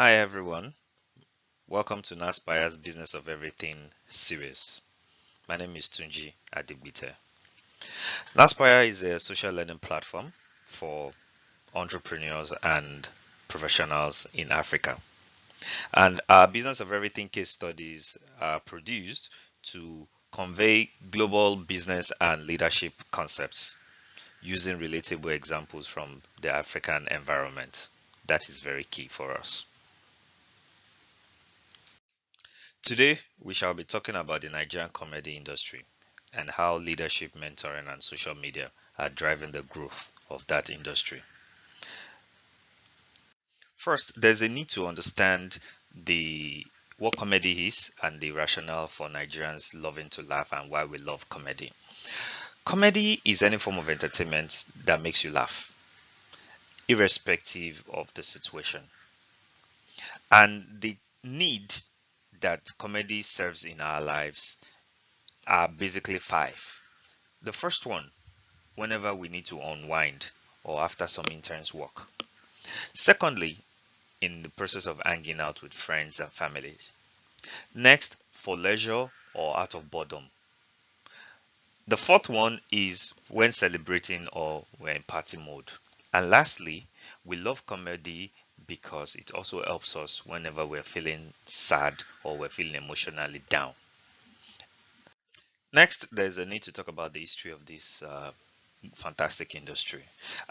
Hi everyone, welcome to Naspire's Business of Everything series. My name is Tunji Adigbite. Naspire is a social learning platform for entrepreneurs and professionals in Africa. And our Business of Everything case studies are produced to convey global business and leadership concepts using relatable examples from the African environment. That is very key for us. Today, we shall be talking about the Nigerian comedy industry and how leadership, mentoring, and social media are driving the growth of that industry. First, there's a need to understand the what comedy is and the rationale for Nigerians loving to laugh and why we love comedy. Comedy is any form of entertainment that makes you laugh, irrespective of the situation. And the need that comedy serves in our lives are basically five. The first one, whenever we need to unwind or after some intense work. Secondly, in the process of hanging out with friends and families. Next, for leisure or out of boredom. The fourth one is when celebrating or we're in party mode. And lastly, we love comedy because it also helps us whenever we're feeling sad or we're feeling emotionally down. Next, there's a need to talk about the history of this fantastic industry.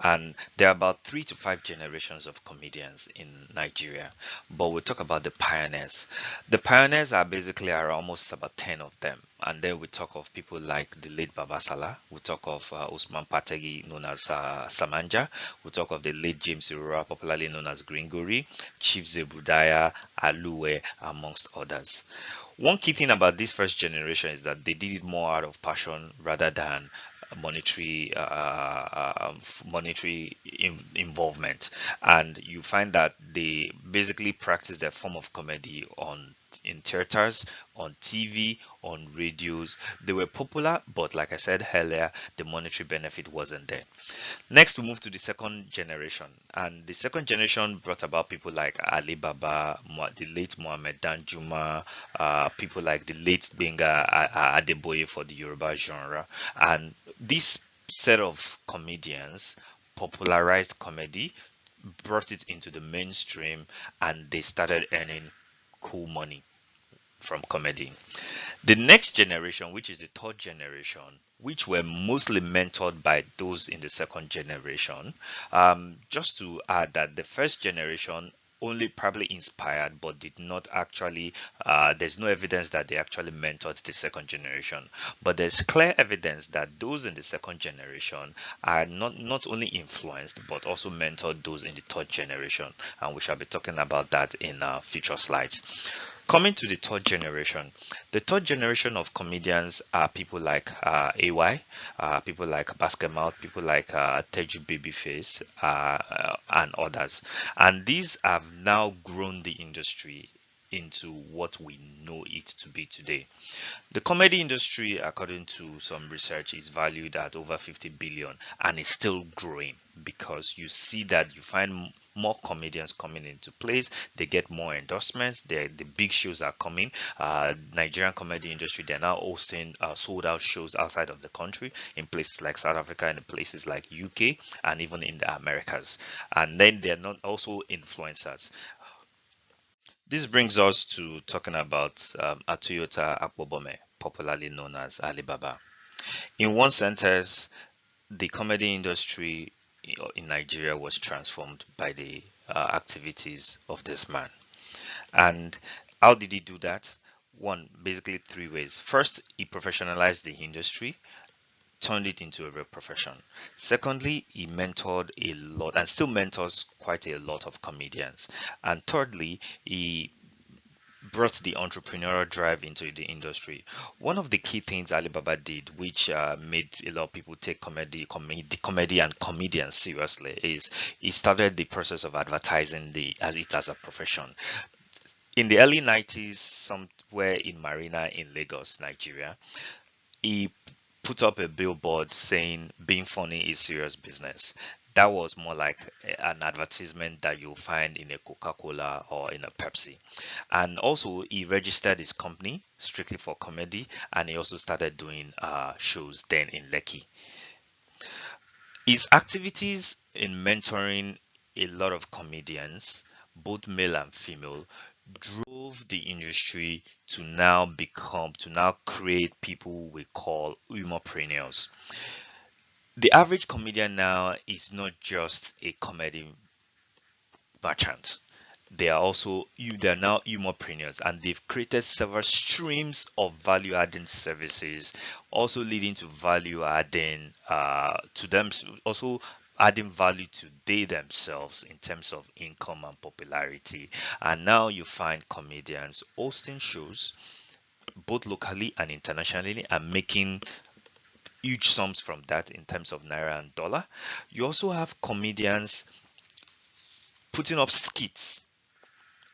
And there are about 3 to 5 generations of comedians in Nigeria. But we'll talk about the pioneers. The pioneers are basically are almost about 10 of them. And then we talk of people like the late Babasala. We talk of Usman Pategi, known as Samanja. We talk of the late James Irora, popularly known as Gringori, Chief Zebudaya, Aluwe, amongst others. One key thing about this first generation is that they did it more out of passion rather than monetary involvement, and you find that they basically practice their form of comedy on in theaters, on TV, on radios. They were popular, but like I said earlier, the monetary benefit wasn't there. Next, we move to the second generation, and the second generation brought about people like Ali Baba, the late Mohammed Danjuma, people like the late Benga Adeboye for the Yoruba genre, and this set of comedians popularized comedy, brought it into the mainstream, and they started earning cool money from comedy. The next generation, which is the third generation, which were mostly mentored by those in the second generation, just to add that the first generation only probably inspired but did not actually there's no evidence that they actually mentored the second generation, but there's clear evidence that those in the second generation are not only influenced but also mentored those in the third generation, and we shall be talking about that in future slides. Coming to the third generation of comedians are people like AY, people like Basketmouth, people like Teju Babyface, and others. And these have now grown the industry into what we know it to be today. The comedy industry, according to some research, is valued at over 50 billion and is still growing because you see that you find more comedians coming into place. They get more endorsements. The big shows are coming. Nigerian comedy industry, they're now hosting sold out shows outside of the country in places like South Africa and in places like UK and even in the Americas. And then they're not also influencers. This brings us to talking about Atuyota Akpobome, popularly known as Alibaba. In one sentence, the comedy industry in Nigeria was transformed by the activities of this man. And how did he do that? One, basically three ways. First, he professionalized the industry, turned it into a real profession. Secondly, he mentored a lot and still mentors quite a lot of comedians. And thirdly, he brought the entrepreneurial drive into the industry. One of the key things Alibaba did, which made a lot of people take comedy and comedians seriously, is he started the process of advertising as it as a profession. In the early 90s, somewhere in Marina in Lagos, Nigeria, he put up a billboard saying being funny is serious business. That was more like an advertisement that you'll find in a Coca-Cola or in a Pepsi. And also, he registered his company strictly for comedy, and he also started doing shows then in Lekki. His activities in mentoring a lot of comedians, both male and female, drove the industry to now create people we call humorpreneurs. The average comedian now is not just a comedy merchant. They are now humorpreneurs, and they've created several streams of value adding services, also leading to value adding to them, also adding value to they themselves in terms of income and popularity. And now you find comedians hosting shows both locally and internationally and making huge sums from that in terms of naira and dollar. You also have comedians putting up skits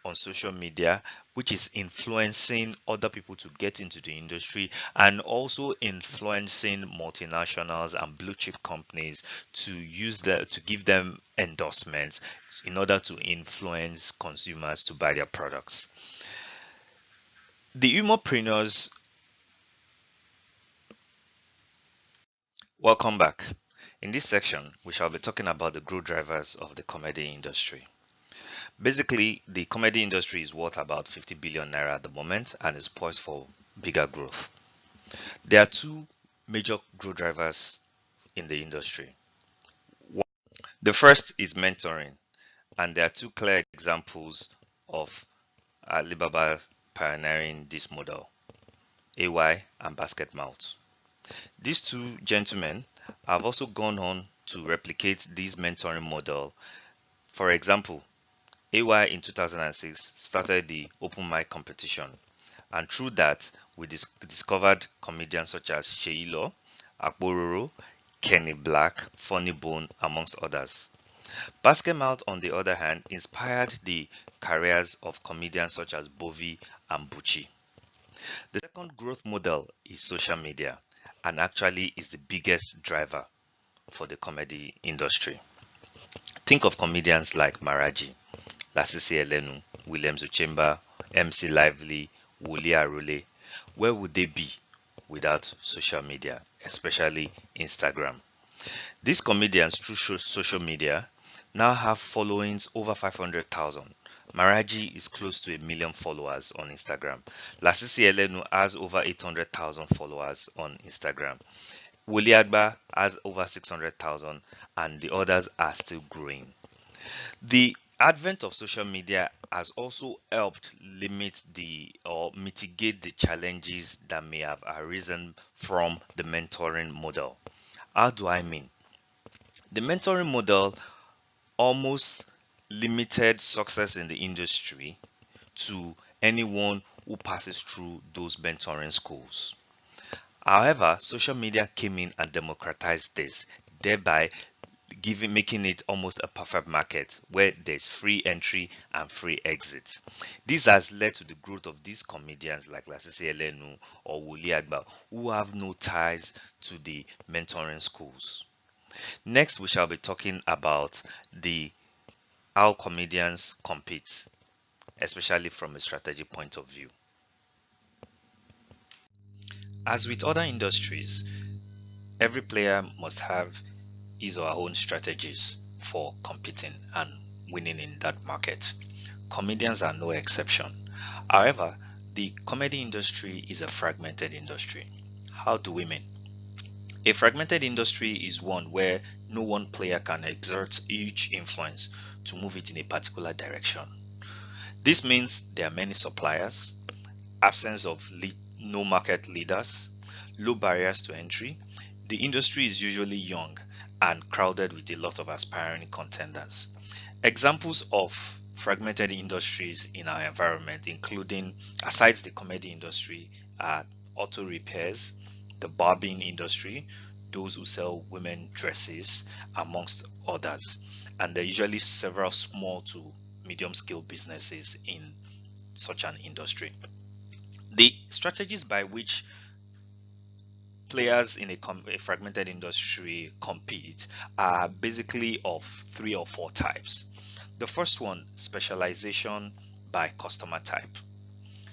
on social media, which is influencing other people to get into the industry and also influencing multinationals and blue chip companies to use that to give them endorsements in order to influence consumers to buy their products. The humorpreneurs, welcome back. In this section, we shall be talking about the growth drivers of the comedy industry. Basically, the comedy industry is worth about 50 billion naira at the moment and is poised for bigger growth. There are two major growth drivers in the industry. The first is mentoring, and there are two clear examples of Alibaba pioneering this model, AY and Basketmouth. These two gentlemen have also gone on to replicate this mentoring model. For example, AY in 2006 started the open mic competition, and through that, we discovered comedians such as Sheilo, Akpororo, Kenny Black, Funny Bone, amongst others. Basketmouth, on the other hand, inspired the careers of comedians such as Bovi and Bucci. The second growth model is social media, and actually is the biggest driver for the comedy industry. Think of comedians like Maraji, Lasisi Elenu, Williams Uchemba, MC Lively, Wuli Arule. Where would they be without social media, especially Instagram? These comedians, through social media, now have followings over 500,000. Maraji is close to 1 million followers on Instagram. Lasisi Elenu has over 800,000 followers on Instagram. Wuli Agba has over 600,000, and the others are still growing. The advent of social media has also helped limit the or mitigate the challenges that may have arisen from the mentoring model. How do I mean? The mentoring model almost limited success in the industry to anyone who passes through those mentoring schools. However, social media came in and democratized this, thereby making it almost a perfect market where there's free entry and free exit. This has led to the growth of these comedians like Lasisi Elenu or Wuli Agba, who have no ties to the mentoring schools. Next, we shall be talking about the how comedians compete, especially from a strategic point of view. As with other industries, every player must have his or her own strategies for competing and winning in that market. Comedians are no exception. However, the comedy industry is a fragmented industry. How do we mean? A fragmented industry is one where no one player can exert huge influence to move it in a particular direction. This means there are many suppliers, absence of no market leaders, low barriers to entry. The industry is usually young and crowded with a lot of aspiring contenders. Examples of fragmented industries in our environment, including aside the comedy industry, are auto repairs, the barbing industry, those who sell women dresses, amongst others. And there are usually several small to medium scale businesses in such an industry. The strategies by which players in a fragmented industry compete are basically of 3 or 4 types. The first one, specialization by customer type.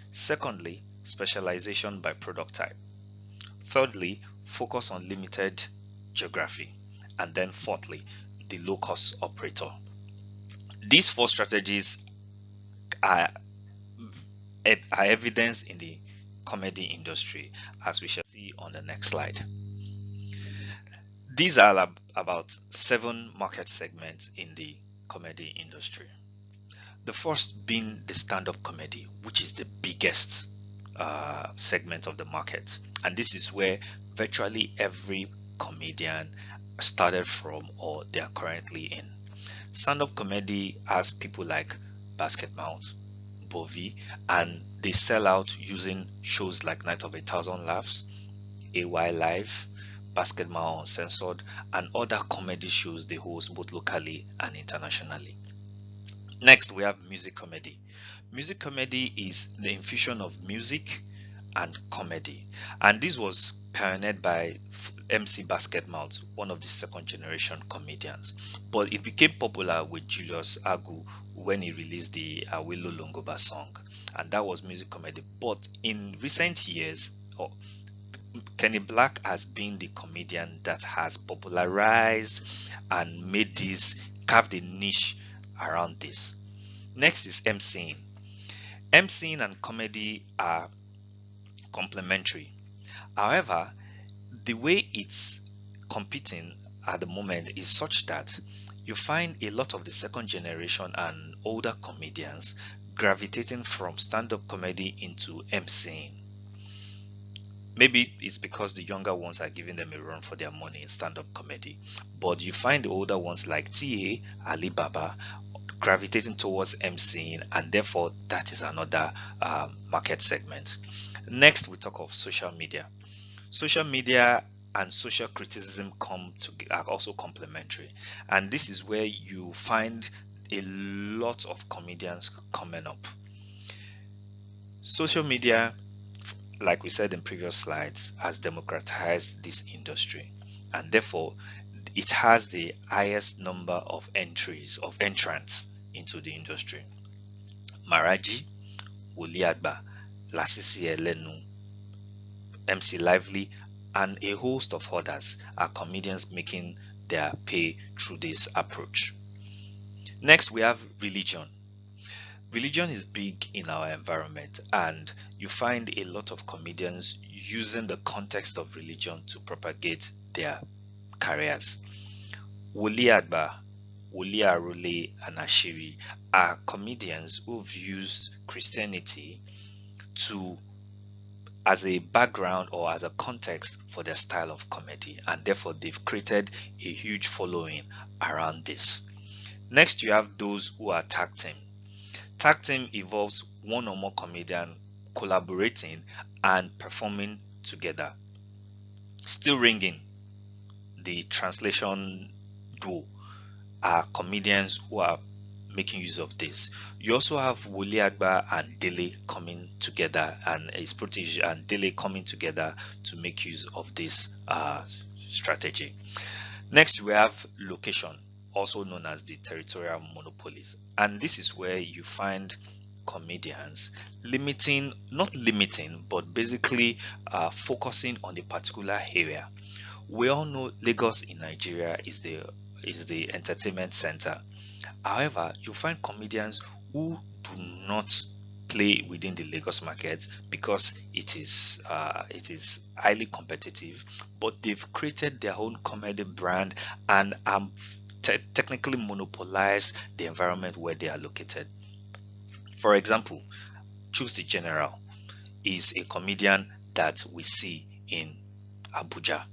Secondly, specialization by product type. Thirdly, focus on limited geography. And then fourthly, the low cost operator. These 4 strategies are evidenced in the comedy industry, as we shall see on the next slide. These are about 7 market segments in the comedy industry. The first being the stand-up comedy, which is the biggest segment of the market, and this is where virtually every comedian started from or they are currently in. Stand-up comedy has people like Basket Mouth, Bovi, and they sell out using shows like Night of a Thousand Laughs, AY Live, Basketball Uncensored, and other comedy shows they host both locally and internationally. Next, we have music comedy. Music comedy is the infusion of music and comedy, and this was pioneered by MC Basketmouth, one of the second generation comedians, but it became popular with Julius Agu when he released the Awilo Longoba song, and that was music comedy. But in recent years, Kenny Black has been the comedian that has popularized and made this, carved a niche around this. Next is MCing. MCing and comedy are complementary. However, the way it's competing at the moment is such that you find a lot of the second generation and older comedians gravitating from stand-up comedy into MCing. Maybe it's because the younger ones are giving them a run for their money in stand-up comedy, but you find the older ones like TA, Alibaba gravitating towards MCing, and therefore that is another market segment. Next, we talk of social media. Social media and social criticism are also complementary, and this is where you find a lot of comedians coming up. Social media, like we said in previous slides, has democratized this industry, and therefore it has the highest number of entrants into the industry. Maraji, Oliagba, Lasisi Elenu, MC Lively, and a host of others are comedians making their pay through this approach. Next, we have religion. Religion is big in our environment, and you find a lot of comedians using the context of religion to propagate their careers. Wole Agba, Wole Arole, and Ashiri are comedians who've used Christianity as a background or as a context for their style of comedy, and therefore they've created a huge following around this. Next, you have those who are tag team. Tag team involves one or more comedians collaborating and performing together. Still ringing, the translation duo, are comedians who are making use of this. You also have Wole Agba and Dele coming together, and his protege and Dele coming together to make use of this strategy. Next, we have location, also known as the territorial monopolies, and this is where you find comedians not limiting, but basically focusing on a particular area. We all know Lagos in Nigeria is the entertainment center. However, you find comedians who do not play within the Lagos market because it is highly competitive, but they've created their own comedy brand and technically monopolize the environment where they are located. For example, Chusi General is a comedian that we see in Abuja,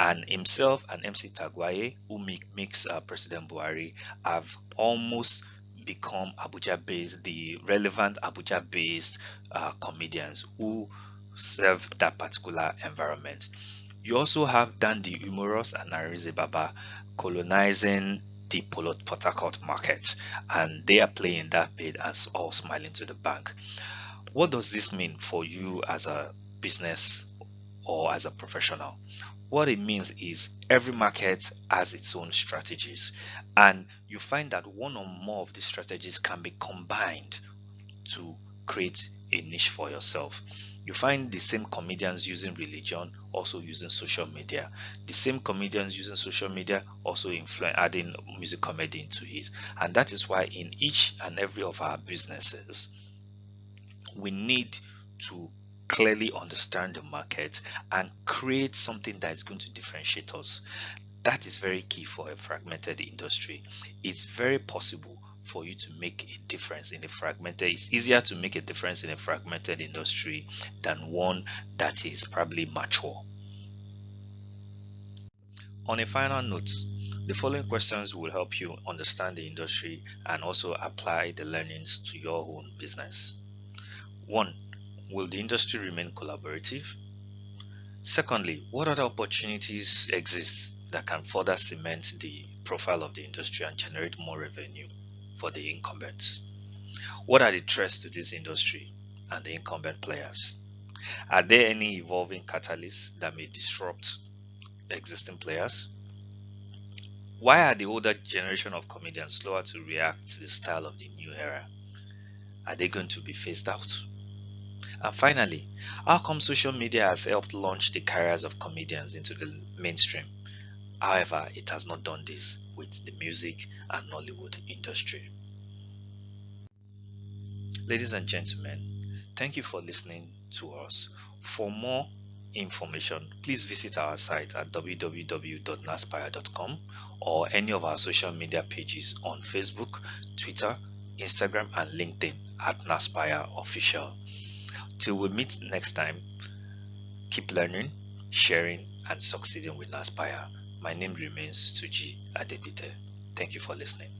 and himself and MC Tagwaye, who makes President Buhari, have almost become Abuja-based, the relevant Abuja-based comedians who serve that particular environment. You also have Dandy Humorous and Arize Baba colonizing the Port Harcourt market, and they are playing that bit as all smiling to the bank. What does this mean for you as a business or as a professional. What it means is every market has its own strategies, and you find that one or more of these strategies can be combined to create a niche for yourself. You find the same comedians using religion, also using social media. The same comedians using social media, also adding music comedy into it. And that is why in each and every of our businesses, we need to clearly understand the market and create something that is going to differentiate us. That is very key for a fragmented industry. It's very possible for you to make a difference in a fragmented. It's easier to make a difference in a fragmented industry than one that is probably mature. On a final note, the following questions will help you understand the industry and also apply the learnings to your own business. 1. Will the industry remain collaborative? Secondly, what other opportunities exist that can further cement the profile of the industry and generate more revenue for the incumbents? What are the threats to this industry and the incumbent players? Are there any evolving catalysts that may disrupt existing players? Why are the older generation of comedians slower to react to the style of the new era? Are they going to be phased out? And finally, how come social media has helped launch the careers of comedians into the mainstream? However, it has not done this with the music and Nollywood industry. Ladies and gentlemen, thank you for listening to us. For more information, please visit our site at www.naspire.com or any of our social media pages on Facebook, Twitter, Instagram, and LinkedIn at Naspire Official. Till we meet next time, keep learning, sharing, and succeeding with Naspire. My name remains Tuji Adebite. Thank you for listening.